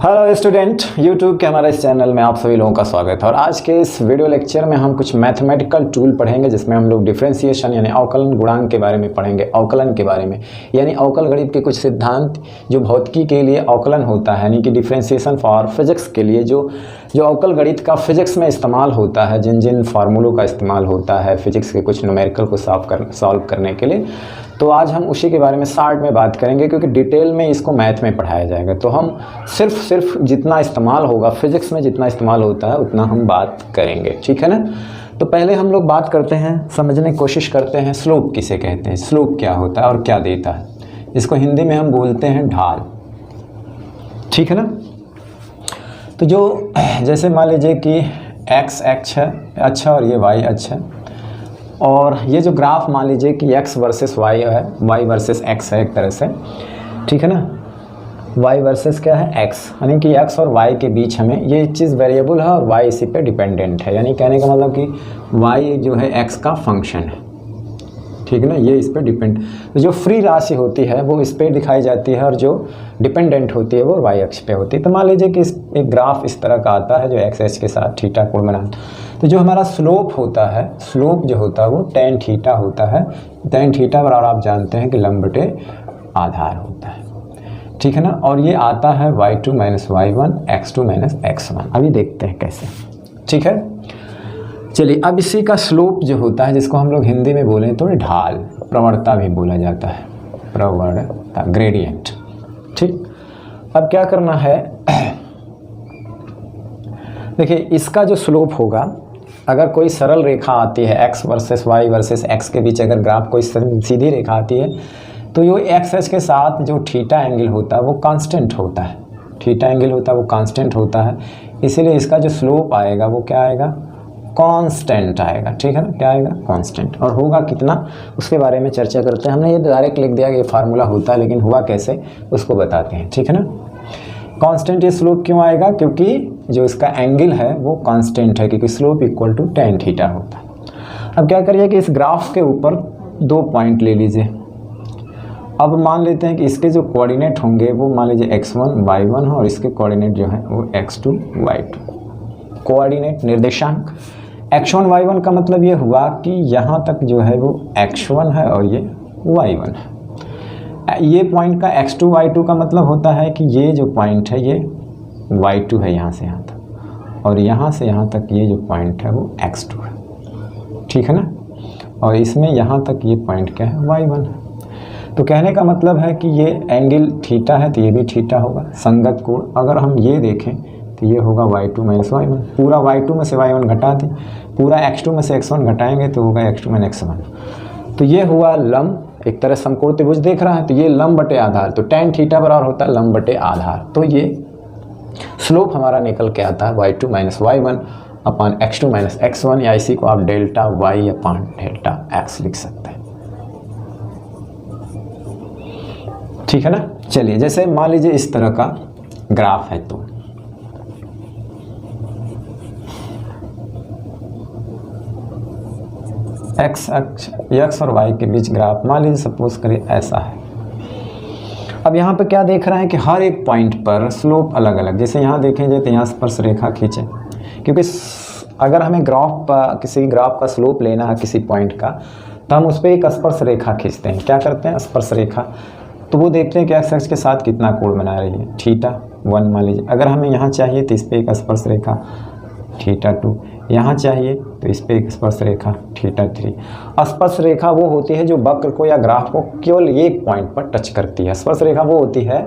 Hello student, YouTube के हमारे इस चैनल में आप सभी लोगों का स्वागत है। और आज के इस वीडियो लेक्चर में हम कुछ मैथमेटिकल टूल पढ़ेंगे जिसमें हम लोग डिफरेंशिएशन यानी अवकलन गुणांक के बारे में पढ़ेंगे, अवकलन के बारे में यानी अवकल गणित के कुछ सिद्धांत जो भौतिकी के लिए अवकलन होता है यानी कि डिफरेंशिएशन फॉर फिजिक्स के लिए जो अवकल गणित का फिजिक्स में इस्तेमाल होता है, जिन जिन फार्मूलों का इस्तेमाल होता है फिजिक्स के कुछ न्यूमेरिकल को सॉल्व करने के लिए, तो आज हम उसी के बारे में शॉर्ट में बात करेंगे क्योंकि डिटेल में इसको मैथ में पढ़ाया जाएगा। तो हम सिर्फ जितना इस्तेमाल होगा फिजिक्स में, जितना इस्तेमाल होता है उतना हम बात करेंगे, ठीक है ना। तो पहले हम लोग बात करते हैं, समझने की कोशिश करते हैं स्लोप किसे कहते हैं, स्लोप क्या होता है और क्या देता है। इसको हिंदी में हम बोलते हैं ढाल, ठीक है ना। तो जो जैसे मान लीजिए कि x अक्ष है अच्छा और ये y अक्ष है, और ये जो ग्राफ मान लीजिए कि x वर्सेस y है, y वर्सेस x है एक तरह से, ठीक है ना। y वर्सेस क्या है x, यानी कि x और y के बीच हमें ये चीज़ वेरिएबल है और y इसी पे डिपेंडेंट है, यानी कहने का मतलब कि y जो है x का फंक्शन है, ठीक है ना, ये इस पर डिपेंड। तो जो फ्री राशि होती है वो इस पर दिखाई जाती है और जो डिपेंडेंट होती है वो y अक्ष पे होती है। तो मान लीजिए कि एक ग्राफ इस तरह का आता है जो x अक्ष के साथ थीटा कोण बनाता है। तो जो हमारा स्लोप होता है, स्लोप जो होता है वो tan थीटा होता है। tan थीटा बराबर आप जानते हैं कि लंब बटे आधार होता है, ठीक है ना। और ये आता है y2 minus y1 x2 minus x1। अभी देखते हैं कैसे, ठीक है। चलिए, अब इसी का स्लोप जो होता है जिसको हम लोग हिंदी में बोलें तो ढाल, प्रवणता भी बोला जाता है, प्रवणता, ग्रेडियंट, ठीक। अब क्या करना है, देखिए इसका जो स्लोप होगा, अगर कोई सरल रेखा आती है x versus y versus x के बीच, अगर ग्राफ कोई सीधी रेखा आती है तो यो x अक्ष के साथ जो थीटा एंगल होता है वो कांस्टेंट होता है, थीटा एंगल होता है वो कांस्टेंट होता है, इसीलिए इसका जो स्लोप आएगा वो क्या आएगा, कांस्टेंट आएगा, ठीक है ना। क्या आएगा, कांस्टेंट। और होगा कितना उसके बारे में चर्चा करते हैं। हमने ये डायरेक्ट लिख दिया कि ये फार्मूला होता है, लेकिन हुआ कैसे उसको बताते हैं, ठीक है ना। कांस्टेंट ये स्लोप क्यों आएगा, क्योंकि जो इसका एंगल है वो कांस्टेंट है, क्योंकि slope equal to tan theta होता है। अब क्या करिए कि इस ग्राफ के ऊपर 2 पॉइंट ले लीजिए। अब मान लेते हैं कि इसके जो कोऑर्डिनेट होंगे वो मान लीजिए x1 y1 और इसके कोऑर्डिनेट जो है वो x2 y2। कोऑर्डिनेट निर्देशांक x1 y1 का मतलब ये हुआ कि यहाँ तक जो है वो x1 है और ये y1 है। ये पॉइंट का x2 y2 का मतलब होता है कि ये जो पॉइंट है ये y2 है यहाँ से यहाँ तक, और यहाँ से यहाँ तक ये जो पॉइंट है वो x2 है, ठीक है ना। और इसमें यहाँ तक ये पॉइंट क्या है, y1 है। तो कहने का मतलब है कि ये एंगल थीटा है तो ये भी थीटा होगा, संगत कोण। अगर हम ये देखें तो ये होगा y2 माइनस y1, पूरा y2 में से y1 घटा दें, पूरा x2 में से x1 घटाएंगे तो होगा x2 माइनस x1। तो ये हुआ लंब, एक तरह समकोण त्रिभुज देख रहा है तो ये लंब बटे आधार, तो tan थीटा बराबर होता है लंब बटे आधार। तो ये स्लोप हमारा निकल के आता है y2 माइनस y1 अपान x2 माइनस x1, या इसी को आप डेल्टा y अपान डेल्टा x लिख सकते हैं, ठीक है ना। चलिए, जैसे मान लीजिए इस तरह का ग्राफ है, तो x और y के बीच ग्राफ मान लीजिए सपोज करिए ऐसा है। अब यहाँ पे क्या देख रहे हैं कि हर एक पॉइंट पर स्लोप अलग अलग, जैसे यहाँ देखेंगे तो यहाँ स्पर्श रेखा खींचें, क्योंकि अगर हमें किसी ग्राफ का स्लोप लेना है किसी पॉइंट का तो हम उस पर एक स्पर्श रेखा खींचते हैं। क्या करते हैं, स्पर्श रेखा, तो वो देखते हैं कि x अक्ष के साथ कितना कोण बना रही है, थीटा 1 मान लीजिए। अगर हमें यहाँ चाहिए तो इस पर एक स्पर्श रेखा थीटा 2, यहाँ चाहिए तो इस पर एक स्पर्श रेखा थीटा 3। स्पर्श रेखा वो होती है जो वक्र को या ग्राफ को केवल एक पॉइंट पर टच करती है। स्पर्श रेखा वो होती है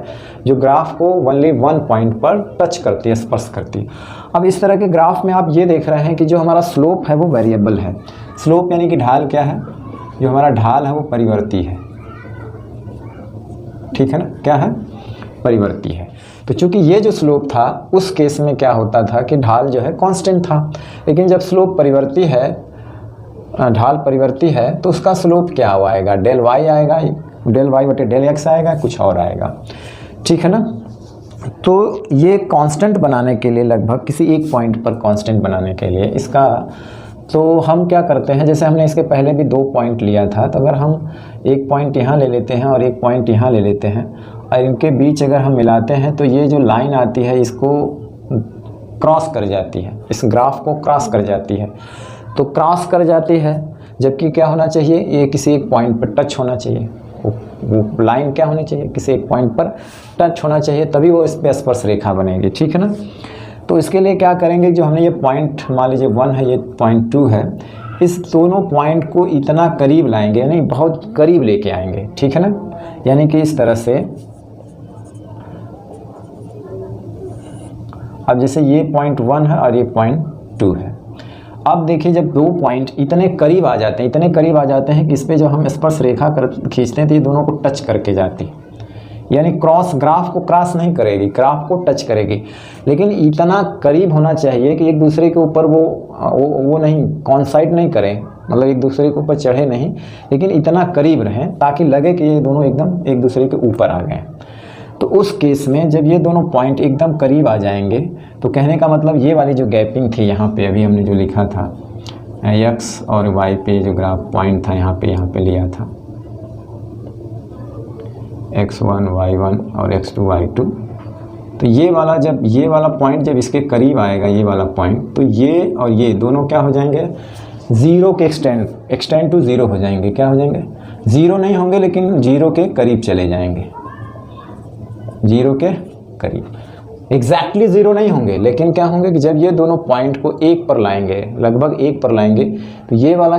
जो ग्राफ को ओनली 1 पॉइंट पर टच करती है, स्पर्श करती है। अब इस तरह के ग्राफ में आप ये देख रहे हैं कि जो हमारा स्लोप है वो वेरिएबल है। स्लोप यानी कि ढाल क्या है, जो हमारा ढाल है वो परिवर्ती है, ठीक है ना। क्या है, परिवर्ती है। तो चूंकि ये जो स्लोप था उस केस में क्या होता था कि ढाल जो है कांस्टेंट था, लेकिन जब स्लोप परिवर्ती है, ढाल परिवर्ती है, तो उसका स्लोप क्या आएगा, डेल y आएगा, डेल y बटे डेल x आएगा, कुछ और आएगा, ठीक है ना। तो ये कांस्टेंट बनाने के लिए, लगभग किसी एक पॉइंट पर कांस्टेंट बनाने के लिए इसका तो हम क्या करते हैं, जैसे हमने इसके पहले भी 2 पॉइंट लिया था, तो अगर हम एक पॉइंट यहाँ ले लेते हैं और एक पॉइंट यहाँ ले लेते हैं और इनके बीच अगर हम मिलाते हैं तो ये जो लाइन आती है इसको क्रॉस कर जाती है, इस ग्राफ को क्रॉस कर जाती है। तो क्रॉस कर जाती है, जबकि क्या होना चाहिए, ये किसी एक पॉइंट पर टच होना चाहिए। वो लाइन क्या होनी चाहिए, किसी एक पॉइंट पर टच होना चाहिए, तभी वो इस पर स्पर्श रेखा बनेगी। ठीक है ना। तो इसके लिए क्या करेंगे, जो हमने ये पॉइंट मान लीजिए 1 है, ये पॉइंट 2 है, इस दोनों पॉइंट को इतना करीब लाएंगे, यानी बहुत करीब लेके आएंगे। ठीक है ना। यानी कि इस तरह से अब जैसे ये पॉइंट 1 है और ये पॉइंट 2 है। अब देखिए जब दो पॉइंट इतने करीब आ जाते हैं, इतने करीब आ जाते हैं कि इस पे जो हम स्पर्श रेखा खींचते हैं तो ये दोनों को टच करके जाती है, यानी क्रॉस, ग्राफ को क्रॉस नहीं करेगी, ग्राफ को टच करेगी। लेकिन इतना करीब होना चाहिए कि एक दूसरे के ऊपर वो नहीं कॉन्साइड नहीं करें, मतलब एक दूसरे के ऊपर चढ़े नहीं, लेकिन इतना करीब रहें ताकि लगे कि ये दोनों एकदम एक दूसरे के ऊपर आ गए। तो उस केस में जब ये दोनों पॉइंट एकदम करीब आ जाएंगे तो कहने का मतलब ये वाली जो गैपिंग थी यहाँ पे अभी हमने जो लिखा था एक्स और वाई पे जो ग्राफ पॉइंट था यहाँ पे लिया था x1 y1 और x2 y2, तो ये वाला जब ये वाला पॉइंट जब इसके करीब आएगा, ये वाला पॉइंट, तो ये और ये दोनों क्या हो जाएंगे, ज़ीरो के एक्सटेंड टू ज़ीरो हो जाएंगे। क्या हो जाएंगे, ज़ीरो नहीं होंगे लेकिन ज़ीरो के करीब चले जाएंगे, ज़ीरो के करीब, एग्जैक्टली ज़ीरो नहीं होंगे लेकिन क्या होंगे कि जब ये दोनों पॉइंट को एक पर लाएंगे, लगभग एक पर लाएंगे, तो ये वाला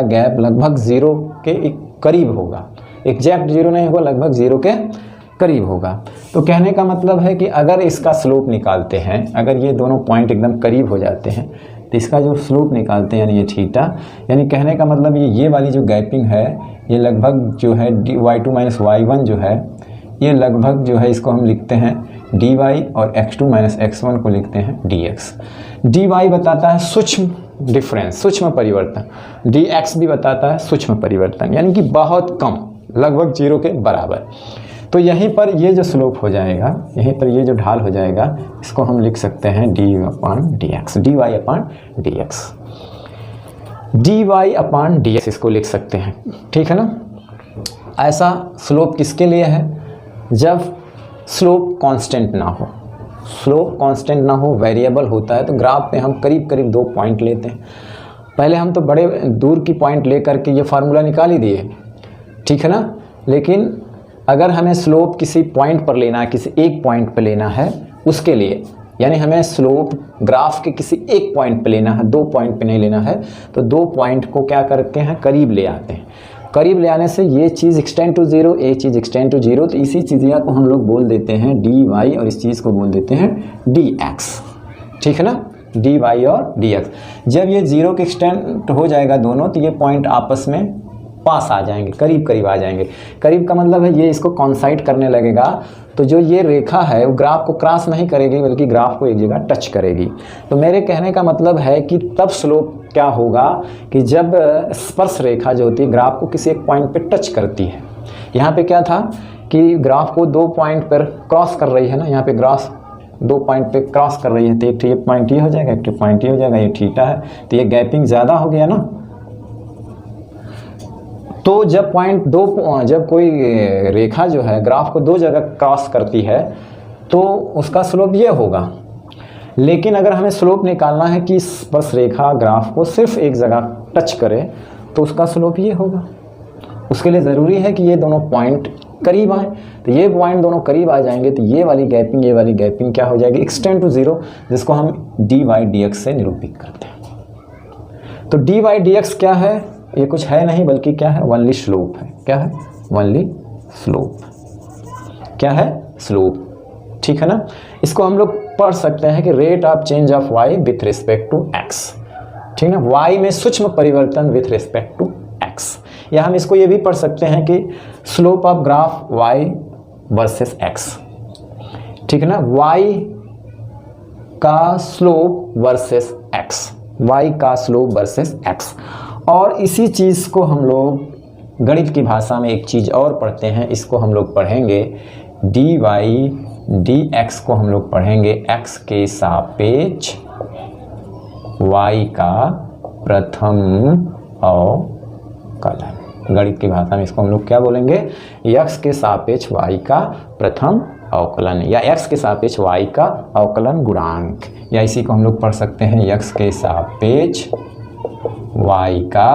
गैप लगभग ज़ीरो के एक करीब होगा, एग्जैक्ट ज़ीरो नहीं होगा, लगभग ज़ीरो के करीब होगा। तो कहने का मतलब है कि अगर इसका स्लोप निकालते हैं, अगर ये दोनों पॉइंट एकदम करीब हो जाते हैं तो इसका जो स्लोप निकालते हैं यानी ये थीटा, यानी कहने का मतलब ये वाली जो गैपिंग है ये लगभग जो है y2 माइनस y1 जो है ये लगभग जो है इसको हम लिखते हैं dy और x2 माइनस x1 को लिखते हैं dx। dy बताता है सूक्ष्म डिफरेंस, सूक्ष्म परिवर्तन, dx भी बताता है सूक्ष्म परिवर्तन, यानी कि बहुत कम, लगभग जीरो के बराबर। तो यहीं पर ये जो स्लोप हो जाएगा, यहीं पर ये जो ढाल हो जाएगा, इसको हम लिख सकते हैं dy अपान dx, dy अपान dx, dy अपान dx इसको लिख सकते हैं। ठीक है ना। ऐसा स्लोप किसके लिए है, जब स्लोप कांस्टेंट ना हो, स्लोप कांस्टेंट ना हो, वेरिएबल होता है, तो ग्राफ पे हम करीब करीब दो पॉइंट लेते हैं। पहले हम तो बड़े दूर की पॉइंट लेकर के ये फार्मूला निकाल ही दिए, ठीक है ना। लेकिन अगर हमें स्लोप किसी पॉइंट पर लेना है, किसी एक पॉइंट पर लेना है, उसके लिए यानी हमें स्लोप ग्राफ के किसी एक पॉइंट पर लेना है, दो पॉइंट पर नहीं लेना है, तो दो पॉइंट को क्या करते हैं, करीब ले आते हैं। करीब ले आने से ये चीज़ एक्सटेंड टू ज़ीरो, ये चीज़ एक्सटेंड टू ज़ीरो, तो इसी चीज़िया को हम लोग बोल देते हैं डी वाई और इस चीज़ को बोल देते हैं डी एक्स। ठीक है ना, डी वाई और डी एक्स। जब ये ज़ीरो के एक्सटेंड हो जाएगा दोनों, तो ये पॉइंट आपस में पास आ जाएंगे, करीब करीब आ जाएंगे। करीब का मतलब है ये इसको कॉन्साइड करने लगेगा, तो जो ये रेखा है वो ग्राफ को क्रॉस नहीं करेगी बल्कि ग्राफ को एक जगह टच करेगी। तो मेरे कहने का मतलब है कि तब स्लोप क्या होगा कि जब स्पर्श रेखा जो होती है ग्राफ को किसी एक पॉइंट पे टच करती है। यहाँ पे क्या था कि ग्राफ को दो पॉइंट पर क्रॉस कर रही है ना, यहाँ पे ग्राफ दो पॉइंट पे क्रॉस कर रही है, तो एक ये पॉइंट ये हो जाएगा, एक पॉइंट ये हो जाएगा, ये थीटा है, तो ये गैपिंग ज़्यादा हो गया ना। तो जब जब कोई रेखा जो है ग्राफ को दो जगह क्रॉस करती है तो उसका स्लोप ये होगा। लेकिन अगर हमें स्लोप निकालना है कि स्पर्श रेखा ग्राफ को सिर्फ एक जगह टच करे तो उसका स्लोप ये होगा। उसके लिए ज़रूरी है कि ये दोनों पॉइंट करीब आए, तो ये पॉइंट दोनों करीब आ जाएंगे तो ये वाली गैपिंग क्या हो जाएगी, एक्सटेंड टू ज़ीरो, जिसको हम डी वाई डी एक्स से निरूपित करते हैं। तो डी वाई डी एक्स क्या है, ये कुछ है नहीं बल्कि क्या है, ओनली स्लोप है। क्या है, ओनली स्लोप। क्या है, स्लोप। ठीक है ना। इसको हम लोग पढ़ सकते हैं कि rate of change of Y with respect to X. ठीक है ना, वाई में सूक्ष्म परिवर्तन विथ रिस्पेक्ट टू एक्स। या हम इसको ये भी पढ़ सकते हैं कि slope of graph Y versus X. ठीक है ना, वाई का स्लोप वर्सेस एक्स, वाई का स्लोप वर्सेस एक्स। और इसी चीज़ को हम लोग गणित की भाषा में एक चीज़ और पढ़ते हैं, इसको हम लोग पढ़ेंगे डी वाई डी एक्स को हम लोग पढ़ेंगे एक्स के सापेक्ष वाई का प्रथम अवकलन। गणित की भाषा में इसको हम लोग क्या बोलेंगे, x के सापेक्ष y का प्रथम अवकलन या x के सापेक्ष y का अवकलन गुणांक, या इसी को हम लोग पढ़ सकते हैं x के सापेक्ष y का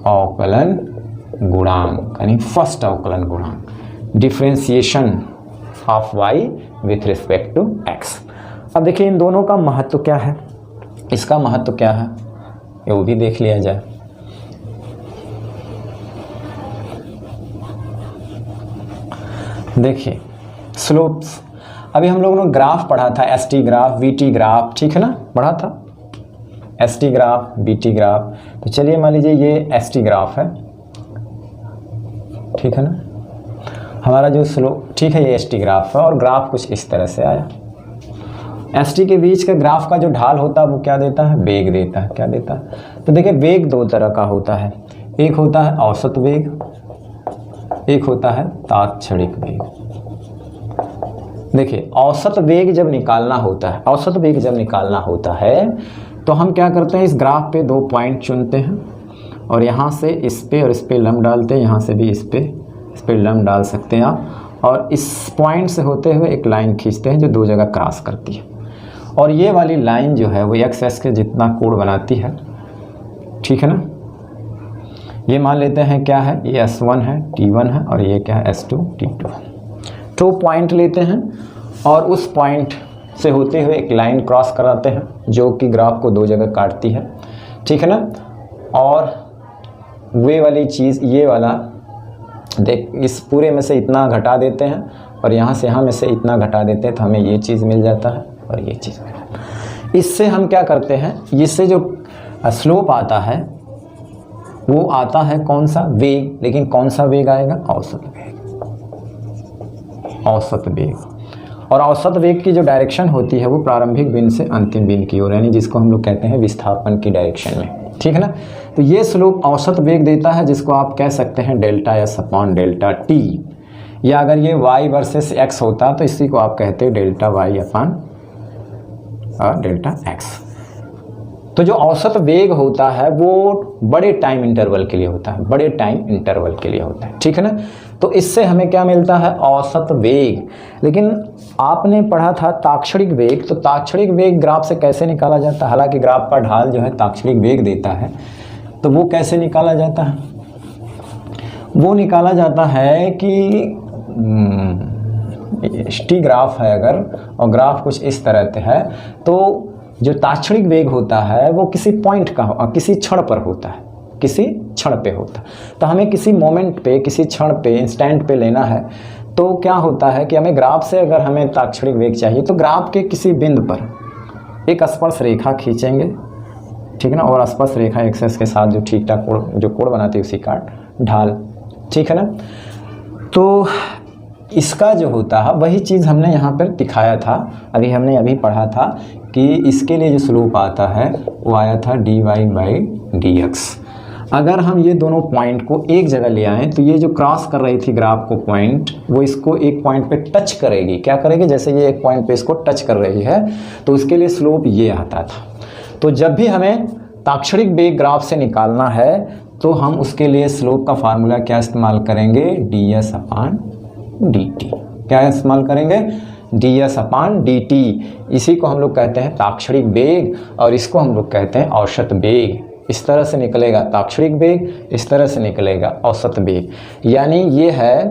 अवकलन गुणांक यानी फर्स्ट अवकलन गुणांक, differentiation of y with respect to x। अब देखिए इन दोनों का महत्व क्या है, इसका महत्व क्या है ये वो भी देख लिया जाए। देखिए स्लोप्स, अभी हम लोगों ने ग्राफ पढ़ा था, S T graph, V T graph, ठीक है ना, पढ़ा था S T graph, B T graph. तो चलिए मान लीजिए ये एस टी ग्राफ है, ठीक है ना, हमारा जो स्लोप, ठीक है, ये एस टी ग्राफ है और ग्राफ कुछ इस तरह से आया। एस टी के बीच का ग्राफ का जो ढाल होता है वो क्या देता है, वेग देता है। क्या देता है, तो देखिए वेग दो तरह का होता है, एक होता है औसत वेग, एक होता है तात्क्षणिक वेग। देखिए औसत वेग जब निकालना होता है, औसत वेग जब निकालना होता है तो हम क्या करते हैं, इस ग्राफ पे दो पॉइंट चुनते हैं और यहाँ से इस पे और इस पे लंब डालते हैं, यहाँ से भी इस पे लंब डाल सकते हैं आप, और इस पॉइंट से होते हुए एक लाइन खींचते हैं जो दो जगह क्रॉस करती है, और ये वाली लाइन जो है वो एक्स एक्स के जितना कोण बनाती है, ठीक है ना। ये मान लेते हैं क्या है, ये S1 है, T1 है, और ये क्या है S2 T2 है। तो पॉइंट लेते हैं और उस पॉइंट से होते हुए एक लाइन क्रॉस कराते हैं जो कि ग्राफ को दो जगह काटती है, ठीक है ना। और वे वाली चीज़, ये वाला देख, इस पूरे में से इतना घटा देते हैं और यहाँ से यहाँ में से इतना घटा देते हैं, तो हमें ये चीज़ मिल जाता है और ये चीज़ मिल जाता है। इससे हम क्या करते हैं, इससे जो स्लोप आता है वो आता है कौन सा, वेग, लेकिन कौन सा वेग आएगा, औसत वेग, औसत वेग। और औसत वेग की जो डायरेक्शन होती है वो प्रारंभिक बिंदु से अंतिम बिंदु की ओर, यानी जिसको हम लोग कहते हैं विस्थापन की डायरेक्शन में, ठीक है ना। तो ये स्लोप औसत वेग देता है, जिसको आप कह सकते हैं delta S upon delta T, या अगर ये y वर्सेस x होता तो इसी को आप कहते हैं delta y upon delta x। तो जो औसत वेग होता है वो बड़े टाइम इंटरवल के लिए होता है, बड़े टाइम इंटरवल के लिए होता है, ठीक है ना। तो इससे हमें क्या मिलता है, औसत वेग। लेकिन आपने पढ़ा था तात्क्षणिक वेग, तो तात्क्षणिक वेग ग्राफ से कैसे निकाला जाता है, हालांकि ग्राफ का ढाल जो है तात्क्षणिक वेग देता है, तो वो कैसे निकाला जाता है, वो निकाला जाता है कि टी ग्राफ है अगर, और ग्राफ कुछ इस तरह से है, तो जो तात्क्षणिक वेग होता है वो किसी पॉइंट का, किसी क्षण पर होता है, किसी क्षण पे होता है। तो हमें किसी मोमेंट पे, किसी क्षण पे, इंस्टेंट पे लेना है, तो क्या होता है कि हमें ग्राफ से अगर हमें तात्क्षणिक वेग चाहिए तो ग्राफ के किसी बिंदु पर एक स्पर्श रेखा खींचेंगे, ठीक है ना, और स्पर्श रेखा एक्सेस के साथ जो ठीक ठाक कोण, जो कोण बनाती है उसी का ढाल, ठीक है ना। तो इसका जो होता है वही चीज़ हमने यहाँ पर दिखाया था, हमने अभी पढ़ा था कि इसके लिए जो स्लोप आता है वो आया था dy/dx। अगर हम ये दोनों पॉइंट को एक जगह ले आएँ तो ये जो क्रॉस कर रही थी ग्राफ को पॉइंट, वो इसको एक पॉइंट पे टच करेगी। क्या करेगी, जैसे ये एक पॉइंट पे इसको टच कर रही है तो उसके लिए स्लोप ये आता था। तो जब भी हमें तात्क्षणिक वेग ग्राफ से निकालना है तो हम उसके लिए स्लोप का फार्मूला क्या इस्तेमाल करेंगे, ds/dt। क्या इस्तेमाल करेंगे, ds/dt। इसी को हम लोग कहते हैं तात्क्षणिक वेग और इसको हम लोग कहते हैं औसत वेग। इस तरह से निकलेगा तात्क्षणिक वेग, इस तरह से निकलेगा औसत वेग। यानी ये है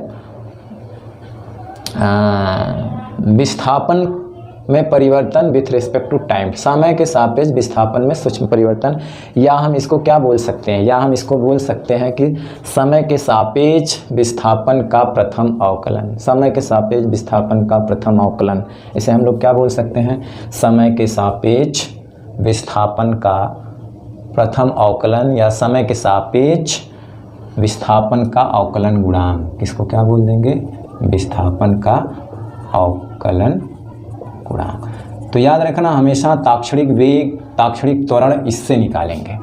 विस्थापन में परिवर्तन विथ रिस्पेक्ट टू टाइम, समय के सापेक्ष विस्थापन में सूक्ष्म परिवर्तन, या हम इसको क्या बोल सकते हैं, या हम इसको बोल सकते हैं कि समय के सापेक्ष विस्थापन का प्रथम अवकलन, समय के सापेक्ष विस्थापन का प्रथम अवकलन। इसे हम लोग क्या बोल सकते हैं, समय के सापेक्ष विस्थापन का प्रथम अवकलन, या समय के सापेक्ष विस्थापन का अवकलन गुणांक। इसको क्या बोल देंगे, विस्थापन का अवकलन गुणांक। तो याद रखना हमेशा तात्क्षणिक वेग, तात्क्षणिक त्वरण इससे निकालेंगे।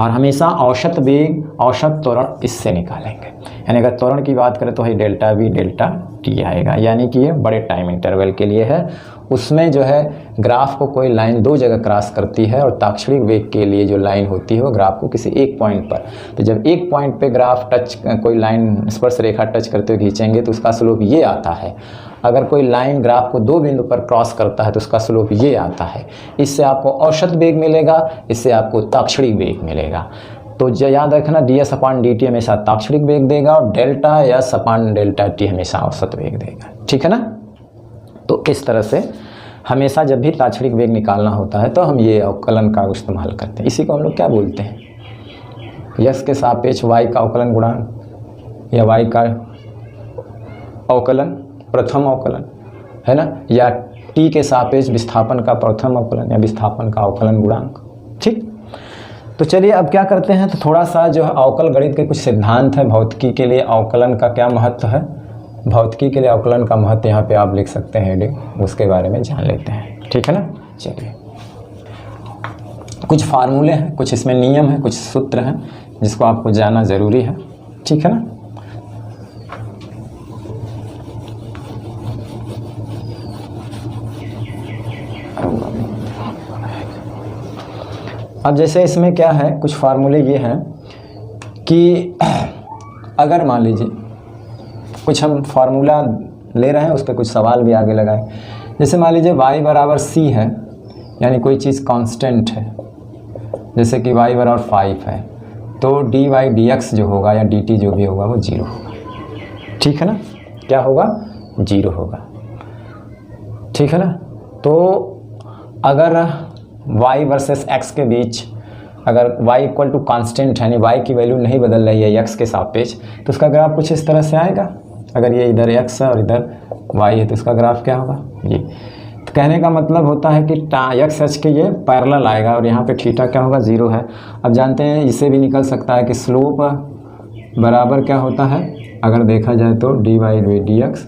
और हमेशा औसत वेग, औसत त्वरण इससे निकालेंगे। यानी अगर त्वरण की बात करें तो है डेल्टा वी डेल्टा टी आएगा, यानी कि ये बड़े टाइम इंटरवल के लिए है। उसमें जो है ग्राफ को कोई लाइन दो जगह क्रॉस करती है और ताक्षणिक वेग के लिए जो लाइन होती है वो ग्राफ को किसी एक पॉइंट पर, तो जब एक पॉइंट पे ग्राफ टच, कोई लाइन स्पर्श रेखा टच करते हुए खींचेंगे तो उसका स्लोप ये आता है। अगर कोई लाइन ग्राफ को दो बिंदु पर क्रॉस करता है तो उसका स्लोप ये आता है। इससे आपको औसत वेग मिलेगा, इससे आपको ताक्षणिक वेग मिलेगा। तो याद रखना ds अपान dt हमेशा ताक्षणिक वेग देगा और डेल्टा s अपान डेल्टा t हमेशा औसत वेग देगा। ठीक है ना। तो इस तरह से हमेशा जब भी ताक्षणिक वेग निकालना होता है तो हम ये अवकलन का इस्तेमाल करते हैं। इसी को हम लोग क्या बोलते हैं, यस के सापेक्ष y का अवकलन गुणांक या y का अवकलन, प्रथम अवकलन है ना, या t के सापेक्ष विस्थापन का प्रथम अवकलन या विस्थापन का अवकलन गुणांक। ठीक, तो चलिए अब क्या करते हैं, तो थोड़ा सा जो है अवकल गणित के कुछ सिद्धांत हैं। भौतिकी के लिए अवकलन का क्या महत्व है, भौतिकी के लिए अवकलन का महत्व यहाँ पे आप लिख सकते हैं हेडिंग, उसके बारे में जान लेते हैं। ठीक है ना। चलिए कुछ फार्मूले हैं, कुछ इसमें नियम है, कुछ सूत्र हैं जिसको आपको जानना ज़रूरी है। ठीक है ना। अब जैसे इसमें क्या है, कुछ फार्मूले ये हैं कि अगर मान लीजिए कुछ हम फार्मूला ले रहे हैं, उस पर कुछ सवाल भी आगे लगाएं। जैसे मान लीजिए y बराबर c है, यानी कोई चीज़ कांस्टेंट है, जैसे कि y बराबर 5 है, तो dy dx जो होगा या dt जो भी होगा वो 0 होगा। ठीक है ना, क्या होगा, 0 होगा। ठीक है ना। तो अगर y वर्सेस x के बीच अगर y इक्वल टू कांस्टेंट है, यानी y की वैल्यू नहीं बदल रही है x के सापेक्ष, तो उसका ग्राफ कुछ इस तरह से आएगा। अगर ये इधर x है और इधर y है तो इसका ग्राफ क्या होगा, ये। तो कहने का मतलब होता है कि x h के ये पैरेलल आएगा और यहाँ पे थीटा क्या होगा, 0 है। अब जानते हैं इससे भी निकल सकता है कि स्लोप बराबर क्या होता है, अगर देखा जाए तो dy बाई dx,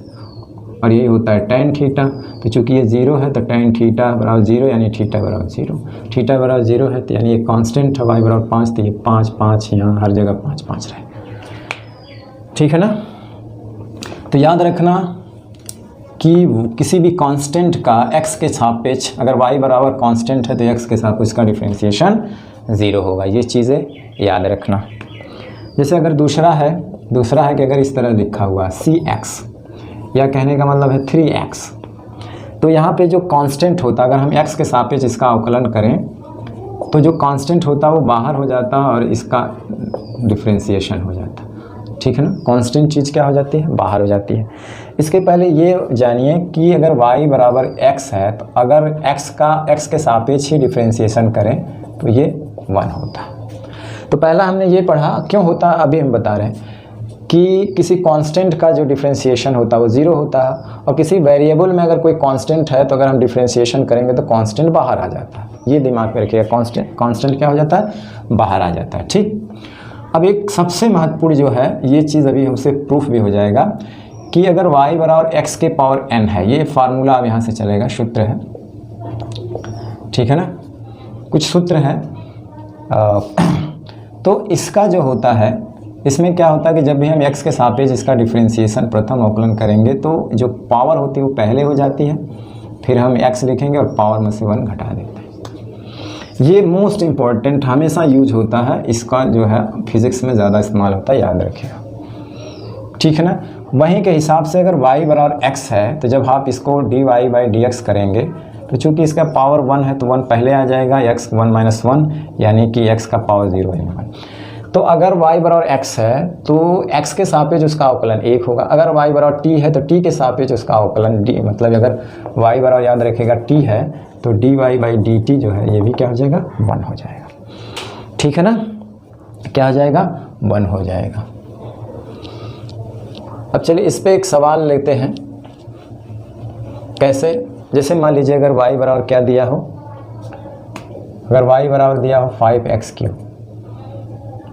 और यही होता है tan थीटा। तो चूंकि ये 0 है तो tan थीटा बराबर 0, यानी थीटा बराबर 0। थीटा बराबर 0 है तो यानी ये कांस्टेंट है, y बराबर 5, तो ये 5 5 यहाँ हर जगह 5 5 रहे। ठीक है ना। तो याद रखना कि किसी भी कांस्टेंट का x के सापेक्ष, अगर y बराबर कांस्टेंट है तो x के सापेक्ष उसका डिफरेंशिएशन 0 होगा। ये चीज़ें याद रखना। जैसे अगर दूसरा है कि अगर इस तरह लिखा हुआ cx, या कहने का मतलब है 3x, तो यहाँ पे जो कांस्टेंट होता है, अगर हम x के सापेक्ष इसका अवकलन करें तो जो कांस्टेंट होता है वो बाहर हो जाता है और इसका डिफरेंशिएशन हो जाता है। ठीक है ना। कांस्टेंट चीज़ क्या हो जाती है, बाहर हो जाती है। इसके पहले ये जानिए कि अगर y बराबर x है तो अगर x के सापेक्ष ही डिफरेंशिएशन करें तो ये 1 होता है। तो पहला हमने ये पढ़ा, क्यों होता है अभी हम बता रहे हैं कि किसी कांस्टेंट का जो डिफरेंशिएशन होता है वो 0 होता है, और किसी वेरिएबल में अगर कोई कांस्टेंट है तो अगर हम डिफरेंशिएशन करेंगे तो कांस्टेंट बाहर आ जाता है। ये दिमाग में रखिएगा, कांस्टेंट क्या हो जाता है, बाहर आ जाता है। ठीक। अब एक सबसे महत्वपूर्ण जो है ये चीज़ अभी हमसे प्रूफ भी हो जाएगा कि अगर y बराबर x के पावर n है, ये फार्मूला अब यहाँ से चलेगा, सूत्र है। ठीक है ना। कुछ सूत्र हैं। तो इसका जो होता है, इसमें क्या होता है कि जब भी हम x के सापेक्ष इसका डिफरेंशिएशन प्रथम अवकलन करेंगे तो जो पावर होती है वो पहले हो जाती है, फिर हम x लिखेंगे और पावर में से 1 घटा देते हैं। ये मोस्ट इम्पॉर्टेंट हमेशा यूज होता है, इसका जो है फिजिक्स में ज़्यादा इस्तेमाल होता है, याद रखिएगा। ठीक है ना। वहीं के हिसाब से अगर y बराबर x है तो जब आप इसको dy बाई dx करेंगे तो चूँकि इसका पावर 1 है तो 1 पहले आ जाएगा, x 1 माइनस 1, यानी कि x का पावर 0 है 1। तो अगर y बराबर x है तो x के सापेक्ष उसका अवकलन 1 होगा। अगर y बराबर t है तो t के सापेक्ष उसका अवकलन d, मतलब अगर y बराबर याद रखेगा t है तो dy बाई dt जो है ये भी क्या हो जाएगा, 1 हो जाएगा। ठीक है ना। क्या हो जाएगा, 1 हो जाएगा। अब चलिए इस पे एक सवाल लेते हैं। कैसे, जैसे मान लीजिए अगर y बराबर क्या दिया हो, अगर y बराबर दिया हो 5x3,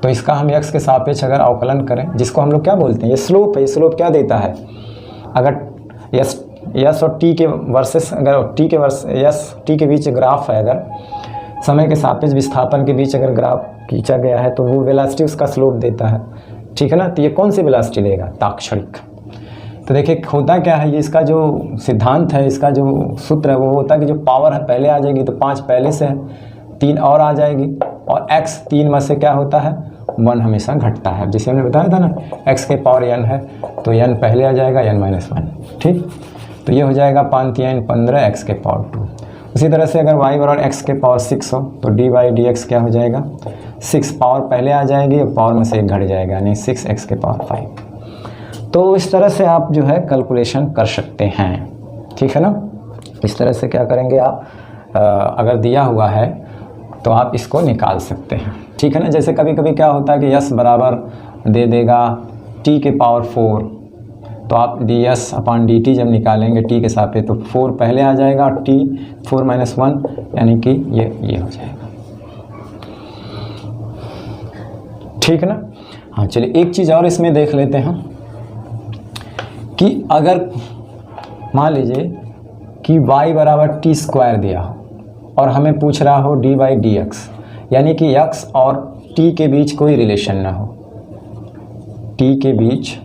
तो इसका हम x के सापेक्ष अगर अवकलन करें, जिसको हम लोग क्या बोलते हैं, ये स्लोप है। ये स्लोप क्या देता है, अगर यस और t के वर्सेस, अगर t के बीच ग्राफ है, अगर समय के सापेक्ष विस्थापन के बीच अगर ग्राफ खींचा गया है तो वो वेलोसिटी उसका स्लोप देता है, ठीक है ना। तो ये कौन सी वेलोसिटी लेगा, ताक्षणिक। तो देखिए होता क्या है, ये इसका जो सिद्धांत है, इसका जो सूत्र है वो होता है कि जो पावर है पहले आ जाएगी तो 5 पहले से है, 3 और आ जाएगी, और x 3 में से क्या होता है 1 हमेशा घटता है। जैसे हमने बताया था ना x के पावर n है तो n पहले आ जाएगा n-1, ठीक। तो ये हो जाएगा 5 3 15 x के पावर 2। उसी तरह से अगर y बराबर x के पावर 6 हो तो dy/dx क्या हो जाएगा, 6 पावर पहले आ जाएगी और पावर में से 1 घट जाएगा, यानी 6x के पावर 5। तो इस तरह से आप जो है कैलकुलेशन कर सकते हैं, ठीक है ना। इस तरह से क्या करेंगे आप, अगर दिया हुआ है तो आप इसको निकाल सकते हैं, ठीक है ना। जैसे कभी कभी क्या होता है कि यस बराबर दे देगा t के पावर 4, तो आप ds/dt जब निकालेंगे t के साथ पे तो 4 पहले आ जाएगा और t 4 - 1 यानी कि ये हो जाएगा, ठीक है ना। हाँ चलिए एक चीज़ और इसमें देख लेते हैं कि अगर मान लीजिए कि y बराबर t² दिया हो और हमें पूछ रहा हो dy/dx, यानी कि x और t के बीच कोई रिलेशन ना हो, t के बीच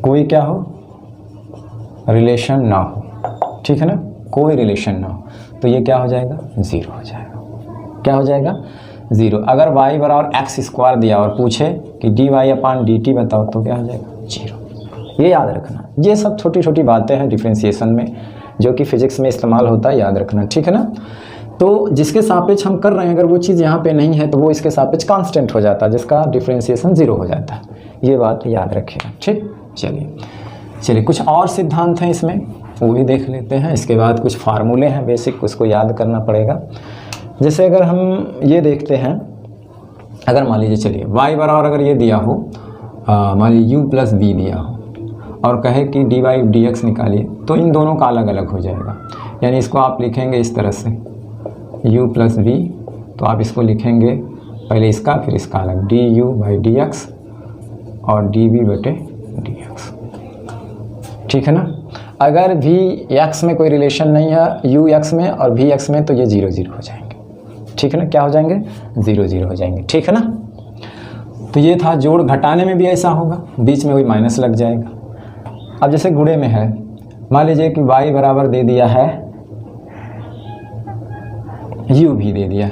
कोई क्या हो, रिलेशन ना हो, ठीक है ना, कोई रिलेशन ना हो, तो ये क्या हो जाएगा 0 हो जाएगा। क्या हो जाएगा 0। अगर y बराबर x² दिया और पूछे कि dy/dt बताओ तो क्या हो जाएगा 0। ये याद रखना, ये सब छोटी छोटी बातें हैं डिफरेंशिएशन में जो कि फिजिक्स में इस्तेमाल होता है, याद रखना, ठीक है ना। तो जिसके सापेक्ष हम कर रहे हैं अगर वो चीज़ यहाँ पे नहीं है तो वो इसके सापेक्ष कांस्टेंट हो जाता है, जिसका डिफरेंशिएशन 0 हो जाता है। ये बात याद रखिएगा, ठीक। चलिए कुछ और सिद्धांत हैं इसमें, वो भी देख लेते हैं। इसके बाद कुछ फार्मूले हैं बेसिक, उसको याद करना पड़ेगा। जैसे अगर हम ये देखते हैं, अगर मान लीजिए चलिए y बराबर अगर ये दिया हो, मान लीजिए u+v दिया हो और कहे कि dy/dx निकालिए, तो इन दोनों का अलग अलग हो जाएगा। यानी इसको आप लिखेंगे इस तरह से u+v, तो आप इसको लिखेंगे पहले इसका फिर इसका अलग, du/dx और dv/dx, ठीक है ना। अगर v(x) में कोई रिलेशन नहीं है u(x) में और v(x) में, तो ये 0 0 हो जाएंगे, ठीक है ना। क्या हो जाएंगे 0 0 हो जाएंगे, ठीक है ना। तो ये था जोड़, घटाने में भी ऐसा होगा, बीच में कोई माइनस लग जाएगा। अब जैसे गुणे में है, मान लीजिए कि y बराबर दे दिया है, u भी दे दिया,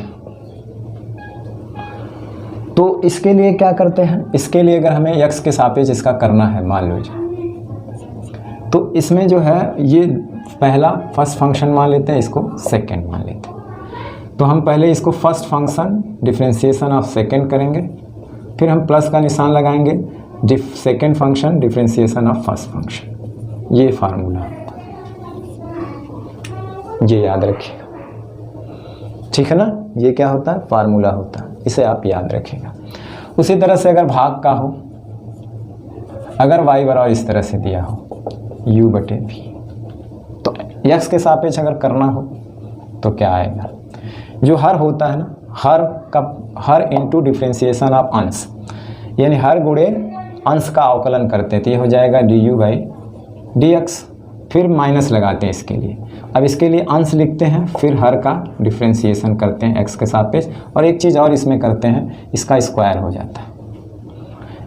तो इसके लिए क्या करते हैं, इसके लिए अगर हमें x के सापेक्ष इसका करना है मान लीजिए, तो इसमें जो है ये पहला फर्स्ट फंक्शन मान लेते हैं, इसको सेकंड मान लेते हैं। तो हम पहले इसको first function differentiation of second करेंगे, फिर हम प्लस का निशान लगाएंगे, second function differentiation of first function. ये फार्मूला, ये याद रखिएगा, ठीक है ना। ये क्या होता है, फार्मूला होता है, इसे आप याद रखिएगा। उसी तरह से अगर भाग का हो, अगर y बराबर इस तरह से दिया हो u/v, तो x के सापेक्ष अगर करना हो तो क्या आएगा, जो हर होता है ना, हर इंटू डिफरेंशिएशन ऑफ अंश, यानी हर गुणे अंश का अवकलन करते हैं, तो ये हो जाएगा du/dx, फिर माइनस लगाते हैं इसके लिए। अब इसके लिए अंश लिखते हैं, फिर हर का डिफरेंशिएशन करते हैं x के सापेक्ष, और एक चीज़ और इसमें करते हैं, इसका स्क्वायर हो जाता है।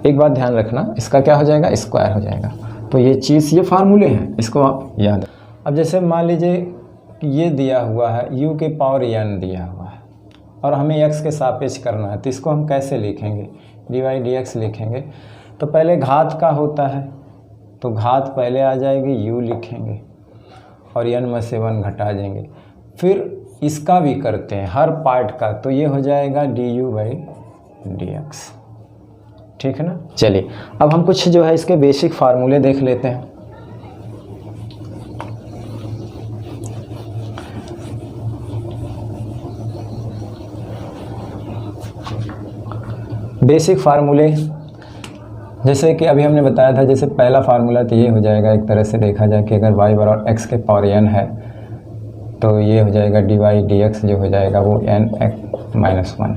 एक बात ध्यान रखना, इसका क्या हो जाएगा, स्क्वायर हो जाएगा। तो ये चीज़, ये फार्मूले हैं, इसको आप याद। अब जैसे मान लीजिए कि ये दिया हुआ है u के पावर n दिया हुआ है और हमें x के सापेक्ष करना है, तो इसको हम कैसे लिखेंगे, dy/dx लिखेंगे। तो पहले घात का होता है, तो घात पहले आ जाएगी, u लिखेंगे और n में से 1 घटा देंगे, फिर इसका भी करते हैं हर पार्ट का, तो ये हो जाएगा du/dx, ठीक है ना। चलिए अब हम कुछ जो है इसके बेसिक फार्मूले देख लेते हैं। बेसिक फार्मूले जैसे कि अभी हमने बताया था, जैसे पहला फार्मूला तो ये हो जाएगा, एक तरह से देखा जाए कि अगर y बराबर x के पावर n है तो ये हो जाएगा dy/dx, जो हो जाएगा वो n(x-1),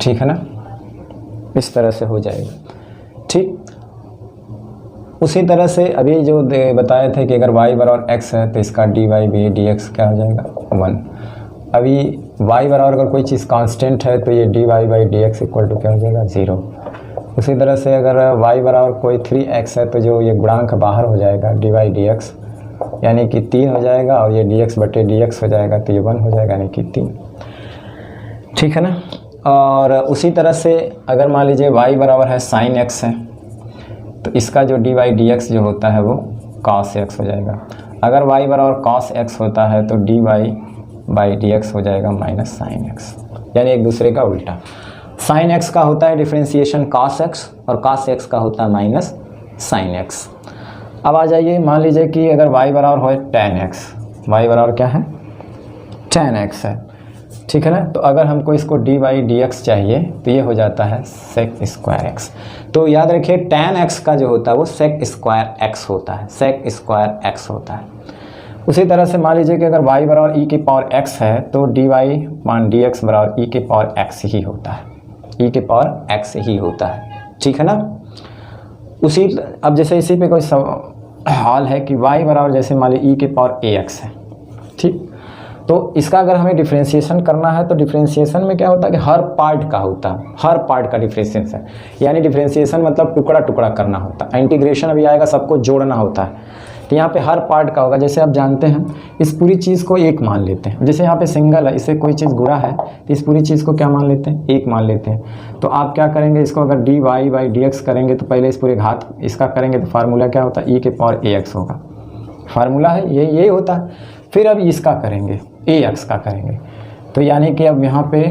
ठीक है ना, इस तरह से हो जाएगा, ठीक। उसी तरह से अभी जो बताए थे कि अगर y बराबर x है तो इसका dy/dx क्या हो जाएगा 1। अभी y बराबर अगर कोई चीज़ कांस्टेंट है तो ये dy by D X equal to क्या हो जाएगा 0। उसी तरह से अगर y बराबर कोई 3x है तो जो ये गुणांक बाहर हो जाएगा dy बाई डी एक्स यानी कि 3 हो जाएगा, और ये dx बटे dx हो जाएगा तो ये 1 हो जाएगा यानी कि 3। ठीक है ना। और उसी तरह से अगर मान लीजिए y बराबर है sin x है तो इसका जो dy बाई डी एक्स जो होता है वो cos x हो जाएगा। अगर y बराबर cos x होता है तो dy बाई डी एक्स हो जाएगा माइनस sin x, यानी एक दूसरे का उल्टा। sin x का होता है डिफ्रेंसिएशन cos x और cos x का होता है माइनस sin x। अब आ जाइए, मान लीजिए कि अगर y बराबर हो tan x, y बराबर क्या है tan x है, ठीक है ना। तो अगर हमको इसको dy बाई डी एक्स चाहिए तो ये हो जाता है sec स्क्वायर x। तो याद रखिए tan x का जो होता है वो sec स्क्वायर x होता है, sec स्क्वायर x होता है। उसी तरह से मान लीजिए कि अगर y बराबर e की पावर x है तो dy मान डी एक्स बराबर e की पावर x ही होता है, e की पावर x ही होता है, ठीक है ना। उसी अब जैसे इसी पे कोई सवाल है कि y बराबर जैसे मान लीजिए e की पावर ax है, ठीक। तो इसका अगर हमें डिफ्रेंशिएशन करना है तो डिफ्रेंशिएशन में क्या होता है कि हर पार्ट का होता है, हर पार्ट का डिफ्रेंशिएशन, यानी डिफ्रेंशिएशन मतलब टुकड़ा टुकड़ा करना होता है। इंटीग्रेशन अभी आएगा, सबको जोड़ना होता है। तो यहाँ पे हर पार्ट का होगा। जैसे आप जानते हैं इस पूरी चीज़ को एक मान लेते हैं, जैसे यहाँ पे सिंगल है, इससे कोई चीज़ गुणा है तो इस पूरी चीज़ को क्या मान लेते हैं, एक मान लेते हैं। तो आप क्या करेंगे, इसको अगर dy बाई डी एक्स करेंगे तो पहले इस पूरे घात इसका करेंगे तो फार्मूला क्या होता है e के पावर ax होगा, फार्मूला है ये होता है। फिर अब इसका करेंगे ax का करेंगे, तो यानी कि अब यहाँ पे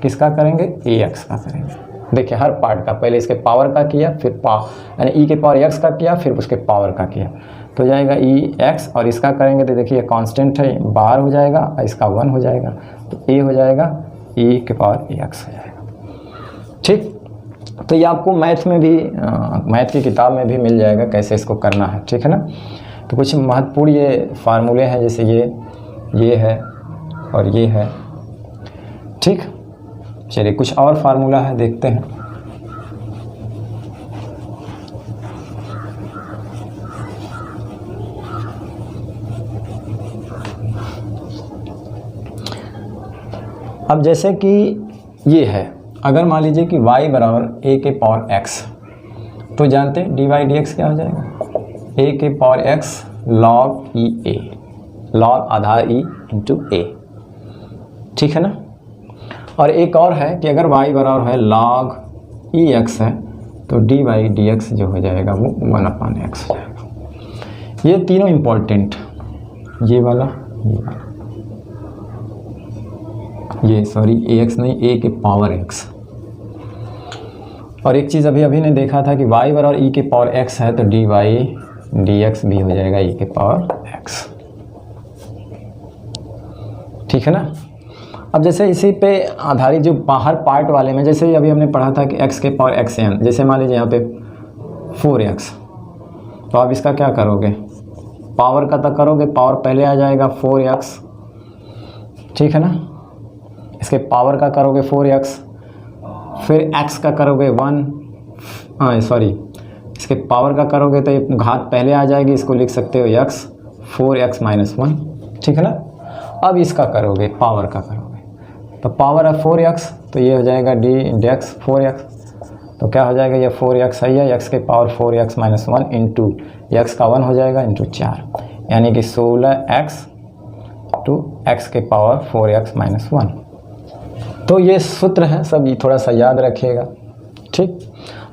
किसका करेंगे ax का करेंगे। देखिए हर पार्ट का, पहले इसके पावर का किया, फिर यानी e के पावर x का किया, फिर उसके पावर का किया, तो जाएगा ex। और इसका करेंगे तो देखिए कांस्टेंट है, बाहर हो जाएगा, इसका 1 हो जाएगा, तो a हो जाएगा e के पावर ax हो जाएगा, ठीक। तो ये आपको मैथ में भी मैथ की किताब में भी मिल जाएगा कैसे इसको करना है, ठीक है ना। तो कुछ महत्वपूर्ण ये फार्मूले हैं, जैसे ये है और ये है, ठीक। चलिए कुछ और फार्मूला है देखते हैं। अब जैसे कि ये है, अगर मान लीजिए कि y बराबर a के पावर x, तो जानते हैं dy बाई डी एक्स क्या हो जाएगा, a के power x log e a, log Aadhaar e into a, ठीक है ना। और एक और है कि अगर y बराबर है log e x है तो dy बाई डी एक्स जो हो जाएगा वो 1/x हो जाएगा। ये तीनों इम्पोर्टेंट, ये वाला ये सॉरी ax नहीं, a के पावर x। और एक चीज़ अभी ने देखा था कि y बराबर e के पावर x है तो dy बाई डी एक्स भी हो जाएगा e के पावर x, ठीक है ना। अब जैसे इसी पे आधारित जो बाहर पार्ट वाले में, जैसे अभी हमने पढ़ा था कि x के पावर xn, जैसे मान लीजिए यहाँ पे 4x, तो आप इसका क्या करोगे, पावर का तो करोगे, पावर पहले आ जाएगा 4x, ठीक है ना। इसके पावर का करोगे 4x, फिर x का करोगे 1, सॉरी इसके पावर का करोगे तो ये घात पहले आ जाएगी, इसको लिख सकते हो x 4x माइनस 1, ठीक है ना। अब इसका करोगे, पावर का करोगे, तो पावर है 4x, तो ये हो जाएगा dx 4x, तो क्या हो जाएगा, ये 4x है, या x के power 4x minus 1 into x का 1 हो जाएगा इंटू 4, यानी कि 16x टू x के पावर 4x माइनस 1। तो ये सूत्र है सब, ये थोड़ा सा याद रखिएगा, ठीक।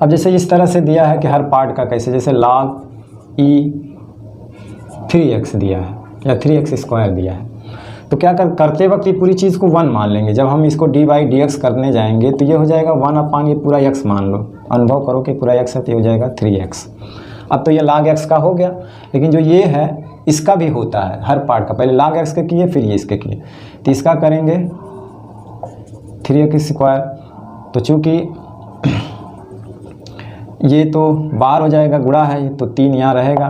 अब जैसे इस तरह से दिया है कि हर पार्ट का कैसे, जैसे log e 3x दिया है या 3x स्क्वायर दिया है, तो क्या करते वक्त ये पूरी चीज़ को 1 मान लेंगे। जब हम इसको dy बाई डी एक्स करने जाएंगे तो ये हो जाएगा 1/, ये पूरा x मान लो, अनुभव करो कि पूरा x है तो ये हो जाएगा 3x। अब तो ये log x का हो गया, लेकिन जो ये है इसका भी होता है हर पार्ट का, पहले log x के किए फिर ये इसके किए, तो इसका करेंगे 3x स्क्वायर, तो चूँकि ये तो बाहर हो जाएगा, गुणा है तो 3 यहाँ रहेगा।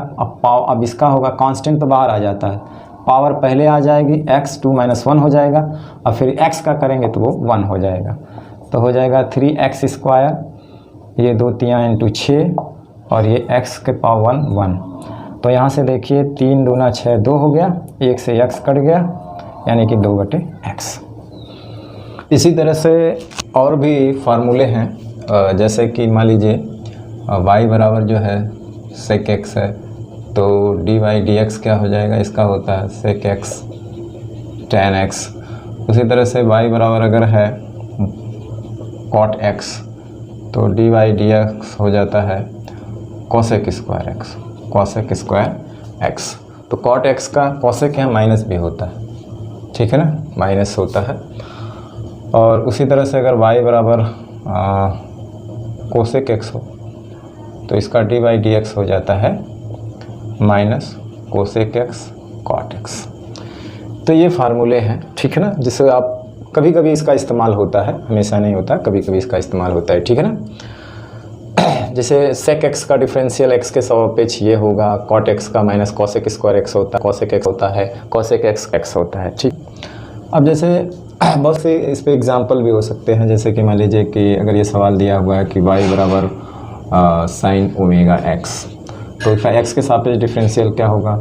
अब इसका होगा कांस्टेंट, तो बाहर आ जाता है, पावर पहले आ जाएगी, x 2 - 1 हो जाएगा, और फिर x का करेंगे तो वो 1 हो जाएगा, तो हो जाएगा 3x स्क्वायर, ये 2 3 इंटू 6, और ये x के पावर 1 1। तो यहाँ से देखिए 3 दूना 6 2 हो गया, 1 से x कट गया, यानी कि 2/x। इसी तरह से और भी फार्मूले हैं, जैसे कि मान लीजिए y बराबर जो है sec x है, तो dy dx क्या हो जाएगा, इसका होता है sec x tan x। उसी तरह से y बराबर अगर है cot x, तो dy dx हो जाता है cosec square x, cosec square x। तो cot x का cosec यहाँ माइनस भी होता है, ठीक है ना, माइनस होता है। और उसी तरह से अगर y बराबर cosec x हो, तो इसका dy dx हो जाता है minus cosec x cot x। तो ये फार्मूले हैं, ठीक है ना, जिससे आप कभी कभी इसका इस्तेमाल होता है, हमेशा नहीं होता, कभी कभी इसका इस्तेमाल होता है, ठीक है ना। जैसे sec x का डिफरेंशियल x के सापेक्ष ये होगा, cot x का माइनस cosec स्क्वायर x होता है, cosec x होता है, cosec x होता है, ठीक। अब जैसे बहुत से इस पे एग्जांपल भी हो सकते हैं, जैसे कि मान लीजिए कि अगर ये सवाल दिया हुआ है कि y बराबर साइन ओमेगा x, तो x के सापेक्ष डिफरेंशियल क्या होगा,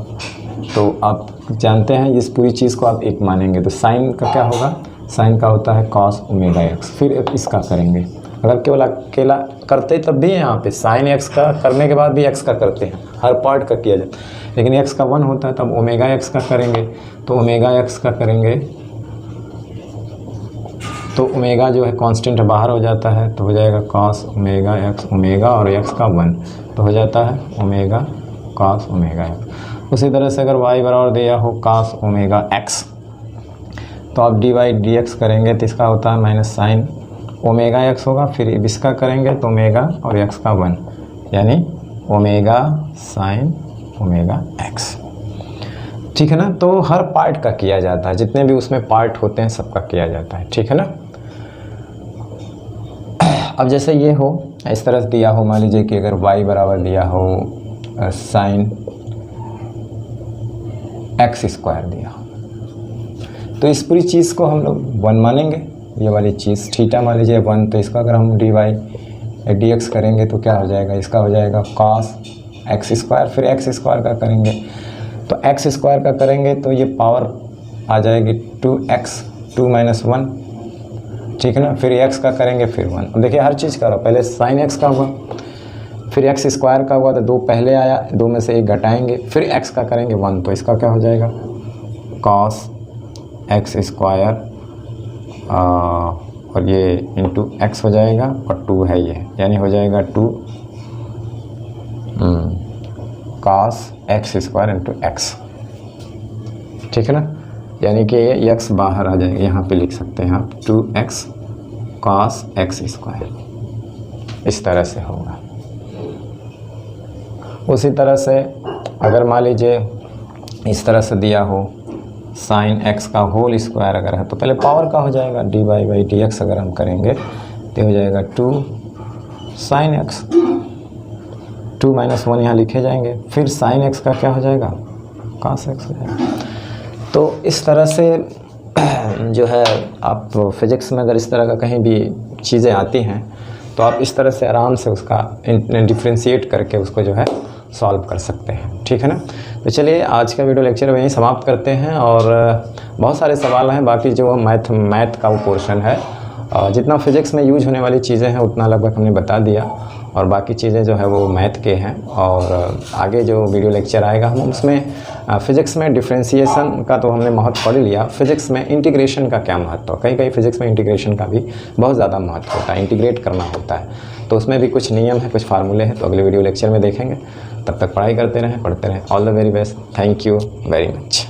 तो आप जानते हैं इस पूरी चीज़ को आप एक मानेंगे, तो साइन का क्या होगा, साइन का होता है cos ओमेगा x। फिर इसका करेंगे, अगर केवल अकेला करते तब भी यहाँ पे साइन x का करने के बाद भी x का करते हैं, हर पार्ट का किया जाता है, लेकिन x का 1 होता है तब ओमेगा x का करेंगे। तो ओमेगा x का करेंगे तो ओमेगा जो है कांस्टेंट बाहर हो जाता है, तो हो जाएगा cos ओमेगा x, ओमेगा और x का 1, तो हो जाता है ओमेगा cos ओमेगा x। उसी तरह से अगर y बराबर दिया हो cos ओमेगा x, तो आप dy dx करेंगे तो इसका होता है माइनस साइन ओमेगा x होगा, फिर इसका करेंगे तो ओमेगा और x का 1, यानी ओमेगा साइन ओमेगा x, ठीक है ना। तो हर पार्ट का किया जाता है, जितने भी उसमें पार्ट होते हैं सबका किया जाता है, ठीक है ना। अब जैसे ये हो, इस तरह से दिया हो, मान लीजिए कि अगर y बराबर दिया हो साइन x स्क्वायर दिया हो, तो इस पूरी चीज़ को हम लोग 1 मानेंगे, ये वाली चीज़ थीटा मान लीजिए 1, तो इसका अगर हम dy dx करेंगे तो क्या हो जाएगा, इसका हो जाएगा cos x स्क्वायर। फिर x स्क्वायर का करेंगे, तो x स्क्वायर का करेंगे तो ये पावर आ जाएगी 2x, 2 माइनस 1, ठीक है ना। फिर x का करेंगे फिर 1। अब देखिए हर चीज़ का पहले साइन x का हुआ, फिर x स्क्वायर का हुआ, तो 2 पहले आया, 2 में से 1 घटाएंगे, फिर x का करेंगे 1, तो इसका क्या हो जाएगा cos x स्क्वायर और ये इंटू x हो जाएगा, और 2 है ये, यानी हो जाएगा 2 cos x square into x, ठीक है ना, यानी कि ये x बाहर आ जाएगा, यहाँ पे लिख सकते हैं आप 2x cos x स्क्वायर, इस तरह से होगा। उसी तरह से अगर मान लीजिए इस तरह से दिया हो साइन x का होल स्क्वायर अगर है, तो पहले पावर का हो जाएगा dy बाई dx, अगर हम करेंगे तो हो जाएगा 2 साइन x, 2 माइनस 1 यहाँ लिखे जाएंगे, फिर साइन x का क्या हो जाएगा cos x हो जाएगा। तो इस तरह से जो है आप फिज़िक्स में अगर इस तरह का कहीं भी चीज़ें आती हैं तो आप इस तरह से आराम से उसका डिफ्रेंशिएट करके उसको जो है सॉल्व कर सकते हैं, ठीक है ना। तो चलिए आज का वीडियो लेक्चर वहीं समाप्त करते हैं, और बहुत सारे सवाल हैं, बाकी जो मैथ का वो पोर्शन है, जितना फिज़िक्स में यूज होने वाली चीज़ें हैं उतना लगभग हमने बता दिया, और बाकी चीज़ें जो है वो मैथ के हैं। और आगे जो वीडियो लेक्चर आएगा हम उसमें फ़िज़िक्स में डिफ्रेंशिएशन का तो हमने महत्व पढ़ लिया, फ़िज़िक्स में इंटीग्रेशन का क्या महत्व, कई फिज़िक्स में इंटीग्रेशन का भी बहुत ज़्यादा महत्व होता है, इंटीग्रेट करना होता है, तो उसमें भी कुछ नियम है, कुछ फार्मूले हैं, तो अगले वीडियो लेक्चर में देखेंगे। तब तक पढ़ाई करते रहें, पढ़ते रहें। All the very best, thank you very much.